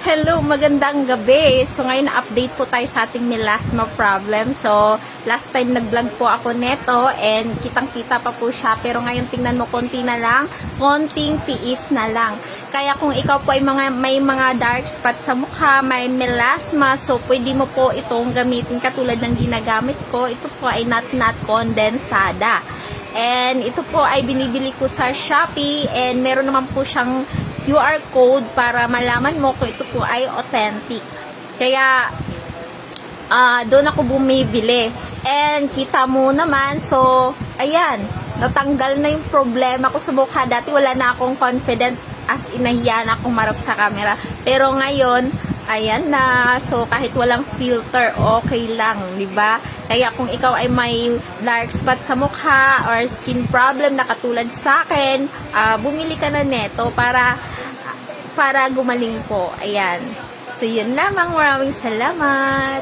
Hello, magandang gabi. So ngayon update po tayo sa ating melasma problem. So last time nag-vlog po ako neto and kitang-kita pa po siya. Pero ngayon tingnan mo, konti na lang, konting tiis na lang. Kaya kung ikaw po ay may mga dark spot sa mukha, may melasma, so pwede mo po itong gamitin katulad ng ginagamit ko. Ito po ay nat-nat kondensada. And ito po ay binibili ko sa Shopee and meron naman po siyang QR code para malaman mo kung ito po ay authentic. Kaya, doon ako bumibili. And kita mo naman, so, ayan, natanggal na yung problema ko sa mukha. Dati wala na akong confident as inahiya na akong marap sa camera. Pero ngayon, ayan na. So, kahit walang filter, okay lang, di ba? Kaya kung ikaw ay may dark spot sa mukha or skin problem na katulad sa akin, bumili ka na neto para gumaling po. Ayan. So, yun lamang. Maraming salamat.